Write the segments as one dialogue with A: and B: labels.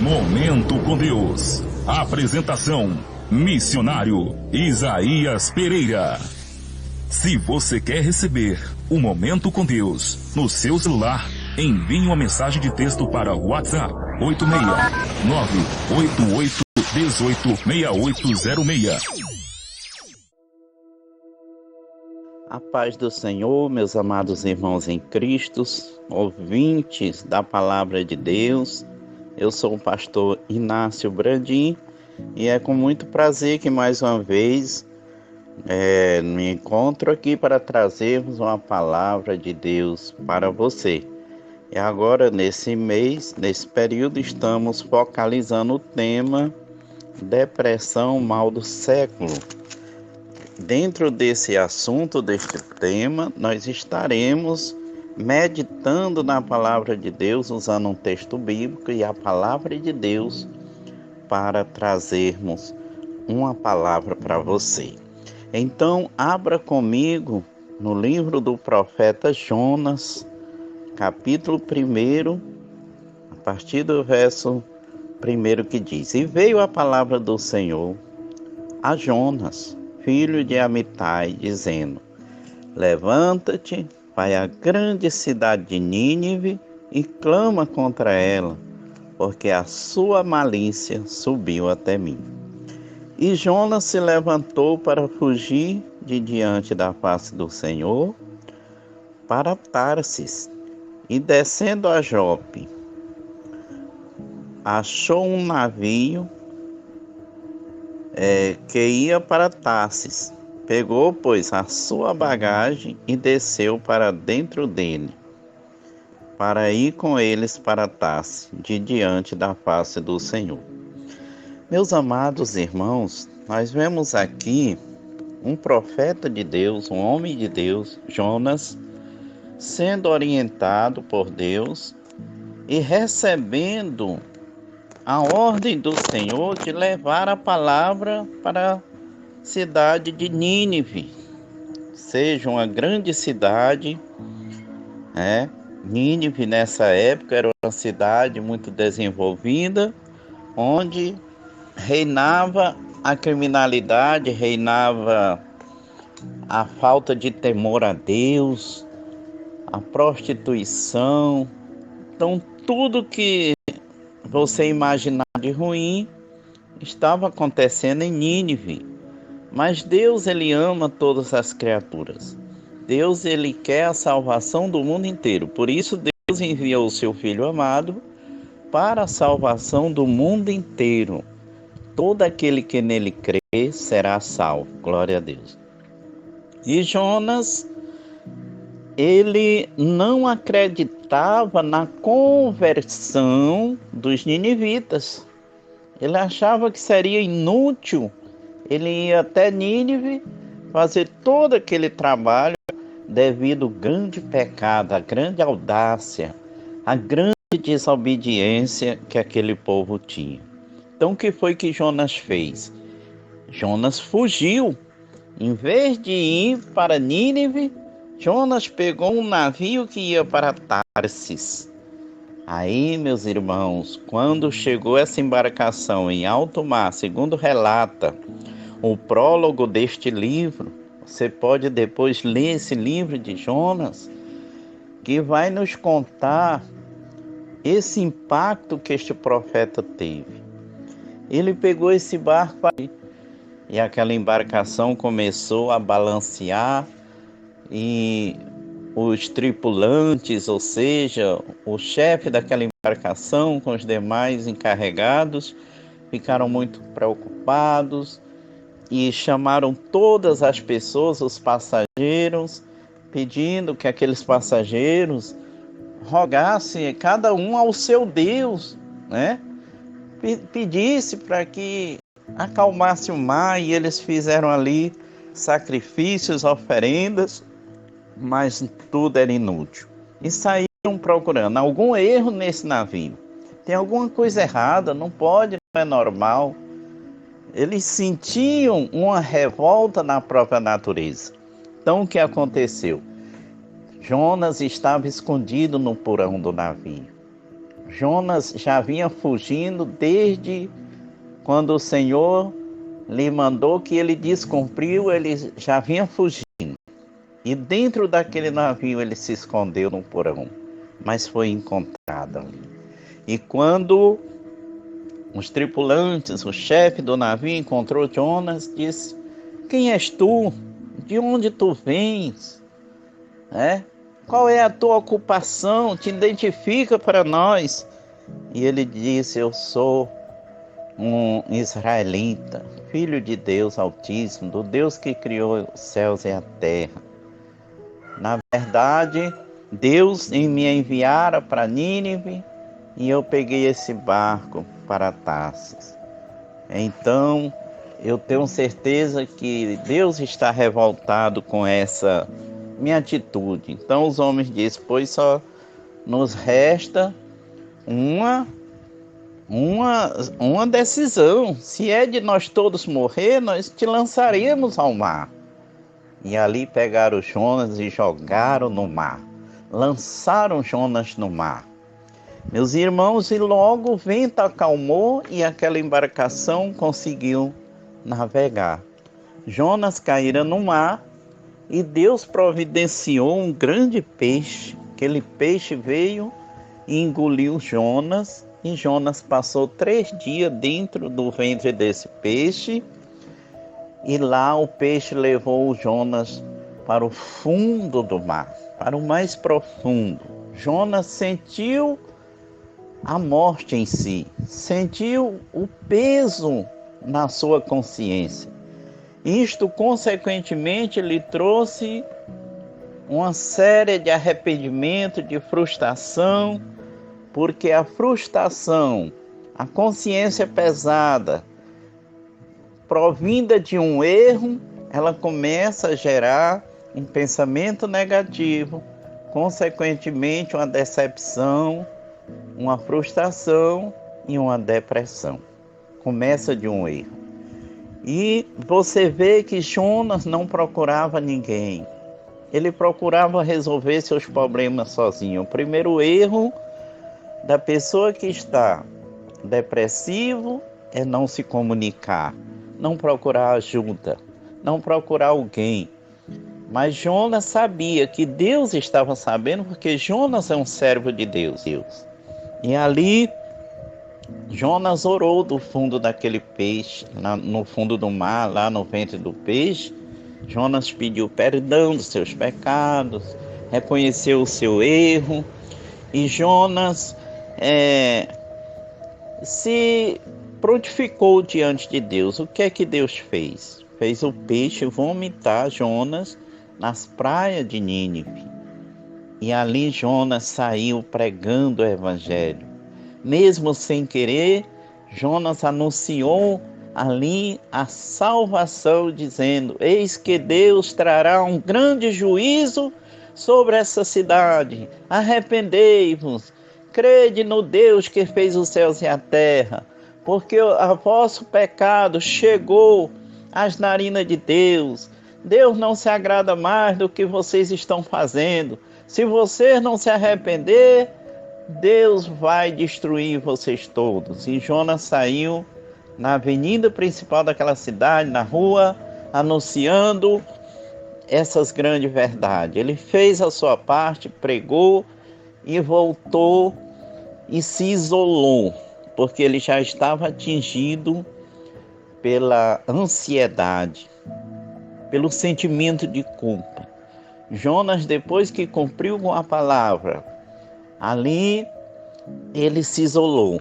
A: Momento com Deus. Apresentação: Missionário Isaías Pereira. Se você quer receber o Momento com Deus no seu celular, envie uma mensagem de texto para o WhatsApp 86988186806.
B: A paz do Senhor, meus amados irmãos em Cristo, ouvintes da Palavra de Deus. Eu sou o pastor Inácio Brandim e é com muito prazer que mais uma vez me encontro aqui para trazermos uma palavra de Deus para você. E agora, nesse mês, nesse período, estamos focalizando o tema Depressão, mal do século. Dentro desse assunto, deste tema, nós estaremos meditando na palavra de Deus, usando um texto bíblico e a palavra de Deus para trazermos uma palavra para você. Então, abra comigo no livro do profeta Jonas, capítulo 1, a partir do verso 1 que diz: E veio a palavra do Senhor a Jonas, filho de Amitai, dizendo: Levanta-te, vai à grande cidade de Nínive e clama contra ela, porque a sua malícia subiu até mim. E Jonas se levantou para fugir de diante da face do Senhor para Tarsis, e descendo a Jope, achou um navio que ia para Tarsis. Pegou, pois, a sua bagagem e desceu para dentro dele, para ir com eles para Tarsis, de diante da face do Senhor. Meus amados irmãos, nós vemos aqui um profeta de Deus, um homem de Deus, Jonas, sendo orientado por Deus e recebendo a ordem do Senhor de levar a palavra para a cidade de Nínive, seja uma grande cidade. Nínive nessa época era uma cidade muito desenvolvida, onde reinava a criminalidade, reinava a falta de temor a Deus, a prostituição. Então, tudo que você imaginar de ruim estava acontecendo em Nínive. Mas Deus, Ele ama todas as criaturas. Deus, Ele quer a salvação do mundo inteiro. Por isso, Deus enviou o seu Filho amado para a salvação do mundo inteiro. Todo aquele que nele crê será salvo. Glória a Deus. E Jonas, ele não acreditava na conversão dos ninivitas. Ele achava que seria inútil. Ele ia até Nínive fazer todo aquele trabalho devido ao grande pecado, à grande audácia, à grande desobediência que aquele povo tinha. Então, o que foi que Jonas fez? Jonas fugiu. Em vez de ir para Nínive, Jonas pegou um navio que ia para Tarsis. Aí, meus irmãos, quando chegou essa embarcação em alto mar, segundo relata o prólogo deste livro, você pode depois ler esse livro de Jonas, que vai nos contar esse impacto que este profeta teve. Ele pegou esse barco e aquela embarcação começou a balancear e os tripulantes, ou seja, o chefe daquela embarcação com os demais encarregados, ficaram muito preocupados e chamaram todas as pessoas, os passageiros, pedindo que aqueles passageiros rogassem cada um ao seu Deus, pedisse para que acalmasse o mar, e eles fizeram ali sacrifícios, oferendas, mas tudo era inútil. E saíram procurando algum erro nesse navio. Tem alguma coisa errada, não pode, não é normal. Eles sentiam uma revolta na própria natureza. Então, o que aconteceu? Jonas estava escondido no porão do navio. Jonas já vinha fugindo desde quando o Senhor lhe mandou que ele descumpriu, ele já vinha fugindo. E dentro daquele navio ele se escondeu no porão, mas foi encontrado ali. E quando os tripulantes, o chefe do navio encontrou Jonas, disse: quem és tu? De onde tu vens? Qual é a tua ocupação? Te identifica para nós. E ele disse: eu sou um israelita, filho de Deus Altíssimo, do Deus que criou os céus e a terra. Na verdade, Deus me enviara para Nínive e eu peguei esse barco para Tarsis. Então, eu tenho certeza que Deus está revoltado com essa minha atitude. Então os homens disseram: pois só nos resta uma decisão. Se é de nós todos morrer, nós te lançaremos ao mar. E ali pegaram Jonas e jogaram no mar. Lançaram Jonas no mar. Meus irmãos, e logo o vento acalmou e aquela embarcação conseguiu navegar. Jonas caíra no mar e Deus providenciou um grande peixe. Aquele peixe veio e engoliu Jonas. E Jonas passou 3 dias dentro do ventre desse peixe. E lá o peixe levou o Jonas para o fundo do mar, para o mais profundo. Jonas sentiu a morte em si, sentiu o peso na sua consciência. Isto, consequentemente, lhe trouxe uma série de arrependimento, de frustração, porque a frustração, a consciência pesada, provinda de um erro, ela começa a gerar um pensamento negativo, consequentemente uma decepção, uma frustração e uma depressão. Começa de um erro. E você vê que Jonas não procurava ninguém. Ele procurava resolver seus problemas sozinho. O primeiro erro da pessoa que está depressivo é não se comunicar, não procurar ajuda, não procurar alguém. Mas Jonas sabia que Deus estava sabendo, porque Jonas é um servo de Deus. E ali, Jonas orou do fundo daquele peixe, no fundo do mar, lá no ventre do peixe. Jonas pediu perdão dos seus pecados, reconheceu o seu erro. E Jonas se prontificou diante de Deus. O que é que Deus fez? Fez o peixe vomitar Jonas nas praias de Nínive. E ali Jonas saiu pregando o evangelho. Mesmo sem querer, Jonas anunciou ali a salvação, dizendo: eis que Deus trará um grande juízo sobre essa cidade. Arrependei-vos, crede no Deus que fez os céus e a terra, porque o vosso pecado chegou às narinas de Deus. Deus não se agrada mais do que vocês estão fazendo. Se vocês não se arrepender, Deus vai destruir vocês todos. E Jonas saiu na avenida principal daquela cidade, na rua, anunciando essas grandes verdades. Ele fez a sua parte, pregou e voltou e se isolou, porque ele já estava atingido pela ansiedade, pelo sentimento de culpa. Jonas, depois que cumpriu com a palavra, ali ele se isolou,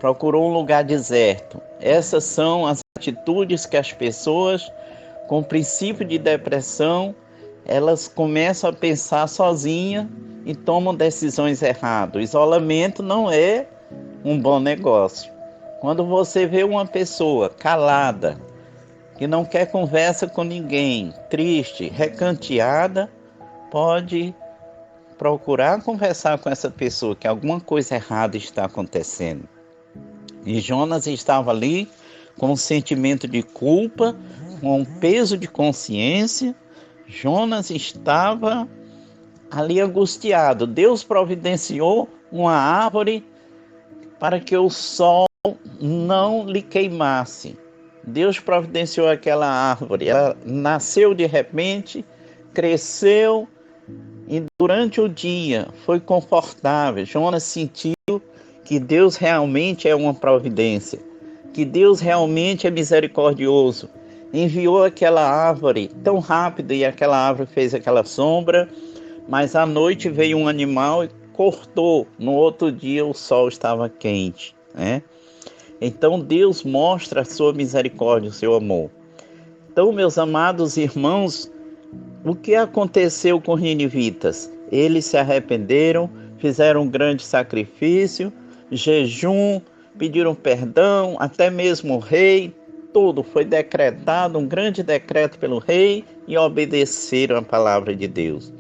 B: procurou um lugar deserto. Essas são as atitudes que as pessoas com princípio de depressão, elas começam a pensar sozinha e tomam decisões erradas. O isolamento não é um bom negócio. Quando você vê uma pessoa calada, que não quer conversa com ninguém, triste, recanteada, pode procurar conversar com essa pessoa, que alguma coisa errada está acontecendo. E Jonas estava ali com um sentimento de culpa, com um peso de consciência. Jonas estava ali angustiado. Deus providenciou uma árvore para que o sol não lhe queimasse. Deus providenciou aquela árvore, ela nasceu de repente, cresceu e durante o dia foi confortável. Jonas sentiu que Deus realmente é uma providência, que Deus realmente é misericordioso. Enviou aquela árvore tão rápido e aquela árvore fez aquela sombra, mas à noite veio um animal e cortou. No outro dia o sol estava quente, né? Então Deus mostra a sua misericórdia, o seu amor. Então, meus amados irmãos, o que aconteceu com os ninivitas? Eles se arrependeram, fizeram um grande sacrifício, jejum, pediram perdão, até mesmo o rei, tudo foi decretado, um grande decreto pelo rei, e obedeceram a palavra de Deus.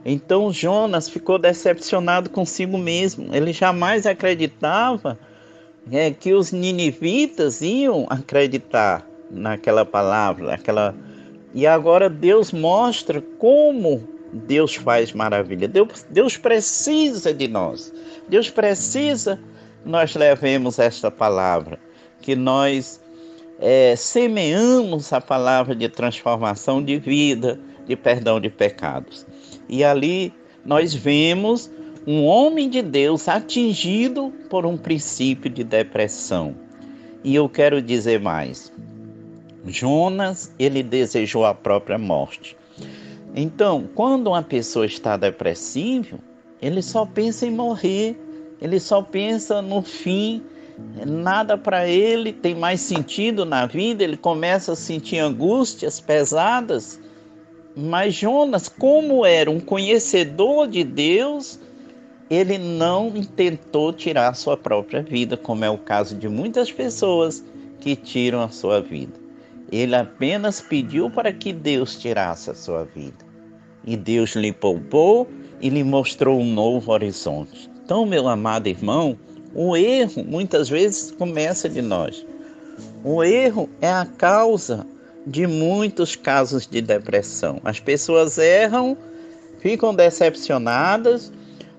B: Então Jonas ficou decepcionado consigo mesmo. Ele jamais acreditava que os ninivitas iam acreditar naquela palavra, E agora Deus mostra como Deus faz maravilha. Deus precisa de nós. Deus precisa que nós levemos esta palavra, que nós semeamos a palavra de transformação de vida, de perdão de pecados. E ali nós vemos um homem de Deus atingido por um princípio de depressão. E eu quero dizer mais. Jonas, ele desejou a própria morte. Então, quando uma pessoa está depressiva, ele só pensa em morrer, ele só pensa no fim, nada para ele tem mais sentido na vida, ele começa a sentir angústias pesadas. Mas Jonas, como era um conhecedor de Deus, ele não tentou tirar a sua própria vida, como é o caso de muitas pessoas que tiram a sua vida. Ele apenas pediu para que Deus tirasse a sua vida. E Deus lhe poupou e lhe mostrou um novo horizonte. Então, meu amado irmão, o erro muitas vezes começa de nós. O erro é a causa de muitos casos de depressão. As pessoas erram, ficam decepcionadas,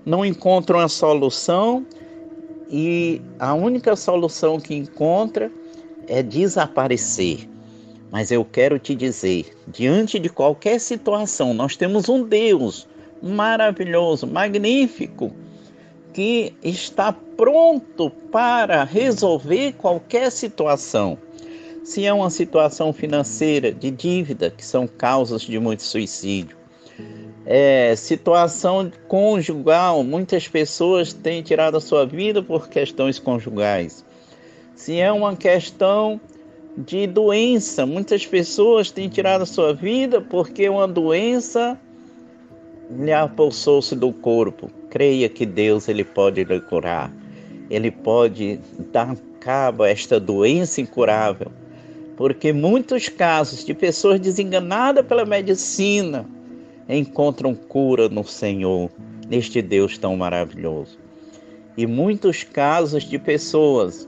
B: não encontram a solução e a única solução que encontra é desaparecer. Mas eu quero te dizer, diante de qualquer situação, nós temos um Deus maravilhoso, magnífico, que está pronto para resolver qualquer situação. Se é uma situação financeira, de dívida, que são causas de muito suicídio, situação conjugal, muitas pessoas têm tirado a sua vida por questões conjugais. Se é uma questão de doença, muitas pessoas têm tirado a sua vida porque uma doença lhe apossou-se do corpo. Creia que Deus ele pode lhe curar. Ele pode dar cabo a esta doença incurável. Porque muitos casos de pessoas desenganadas pela medicina encontram cura no Senhor, neste Deus tão maravilhoso. E muitos casos de pessoas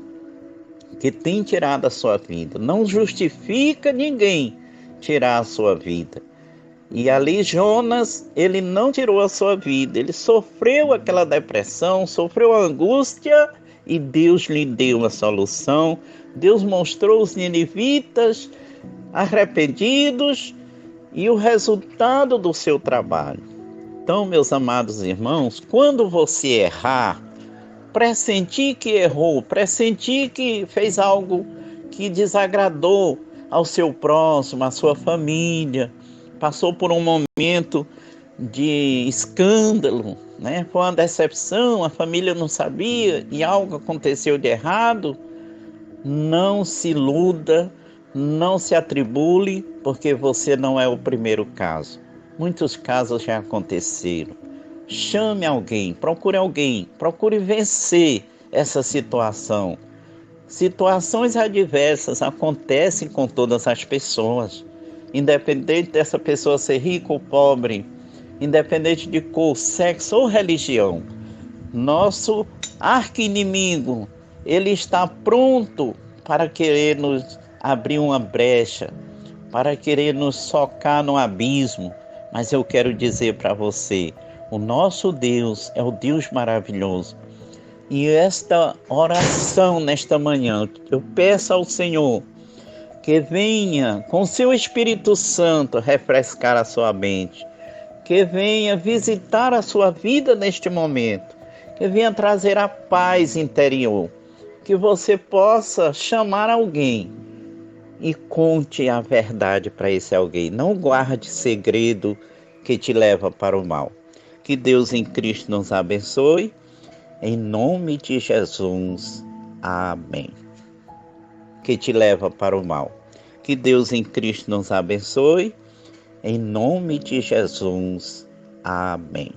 B: que têm tirado a sua vida. Não justifica ninguém tirar a sua vida. E ali Jonas, ele não tirou a sua vida. Ele sofreu aquela depressão, sofreu a angústia e Deus lhe deu a solução. Deus mostrou os ninivitas arrependidos e o resultado do seu trabalho. Então, meus amados irmãos, quando você errar, pressentir que errou, pressentir que fez algo que desagradou ao seu próximo, à sua família, passou por um momento de escândalo, né? Foi uma decepção, a família não sabia e algo aconteceu de errado, não se iluda, não se atribule, porque você não é o primeiro caso. Muitos casos já aconteceram. Chame alguém, procure vencer essa situação. Situações adversas acontecem com todas as pessoas, independente dessa pessoa ser rica ou pobre, independente de cor, sexo ou religião. Nosso arqui-inimigo, ele está pronto para querer nos abrir uma brecha, para querer nos socar no abismo. Mas eu quero dizer para você, o nosso Deus é o Deus maravilhoso. E esta oração nesta manhã, eu peço ao Senhor que venha com seu Espírito Santo refrescar a sua mente, que venha visitar a sua vida neste momento, que venha trazer a paz interior, que você possa chamar alguém e conte a verdade para esse alguém. Não guarde segredo que te leva para o mal. Que Deus em Cristo nos abençoe. Em nome de Jesus. Amém. Que te leva para o mal. Que Deus em Cristo nos abençoe. Em nome de Jesus. Amém.